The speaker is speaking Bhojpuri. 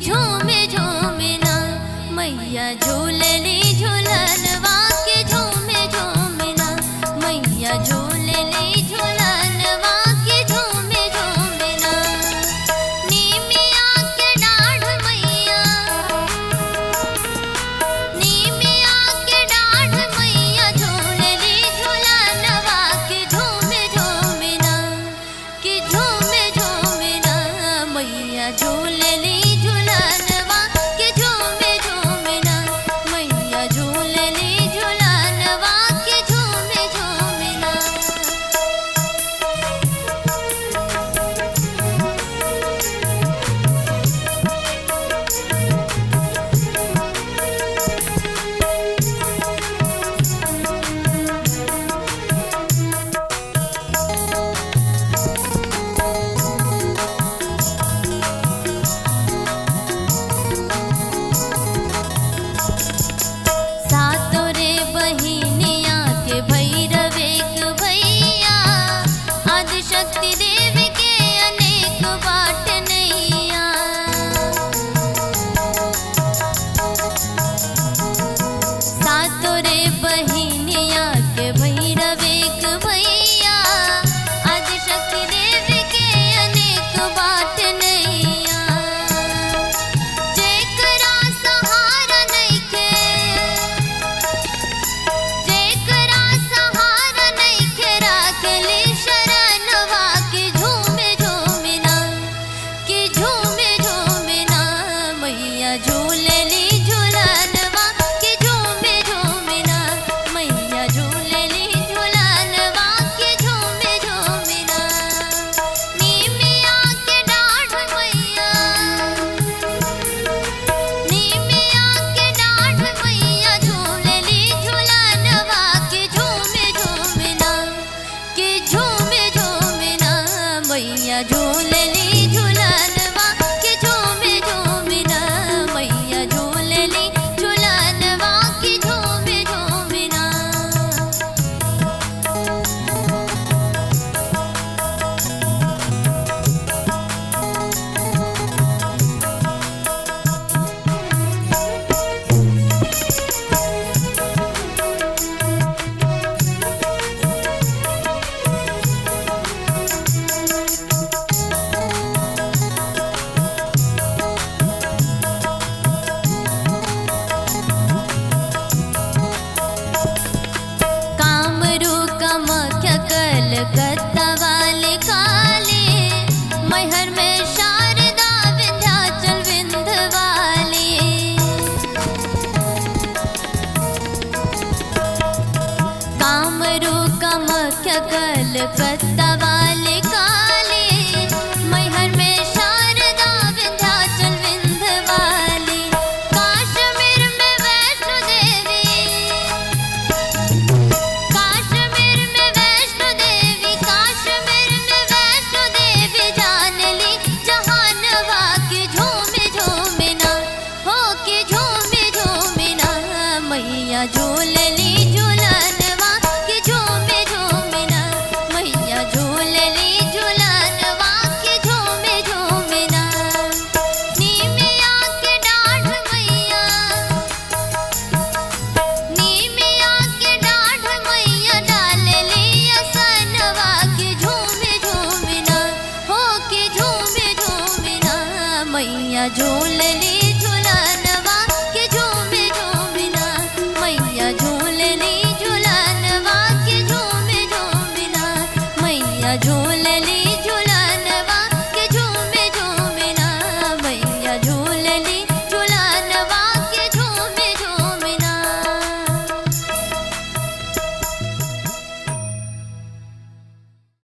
झूमे झूमे ना मैया झूलली झूलनवा के झूमे झूमे ना मैया झूलली झूलनवा के झूमे झूमे ना नीमिया के डाढ़ मैया झूलली झूलनवा के झूमे झूमे ना के झूमे झूमे ना मैया झूलली झूलनवा के झूमे झूमे ना मैया झूलली झूलनवा के झूमे झूमे ना। सातों रे बहिनिया के भैरव एक भैया आदिशक्ति देव के अनेक बाट नैया सातों रे बहिनिया के भैरव एक भैया आदिशक्ति देव के अनेक बाट नैया जेकरा सहारा नइखे जेकरा सहारा नइखे राखली शरणवा के झूमे झूमे ना के झूमे झूमे ना मैया झूलली झूलनवा के झूमे झूमे ना मैया झूलली झूलनवा के झूमे झूमे ना नीमिया के डाढ़ मैया झूलली झूलनवा के झूमे झूमे ना के झूमे झूमे ना मैया झूलली झूलनवा के झूमे झूमे ना मैया झूलली झूलनवा के झूमे झूमे ना। कामरू कामाख्या कलकत्ता वाले काले मैहर में शारदा विंध्याचल विंध्यवाले कामरू कामाख्या कलकत्ता वाले काले मैहर में शारदा विंध्याचल विंध्यवाले काश्मीर में वैष्णो देवी काश्मीर में वैष्णो देवी जानली जहानवा के झूमे झूमे ना हो के झूमे झूमे ना मैया झूलली झूलनवा के झूमे झूमे ना मैया झूलली झूलनवा के झूमे झूमे ना नीमिया के डाढ़ मैया डालली असनवा के झूमे झूमे ना हो के झूमे झूमे ना मैया झूलली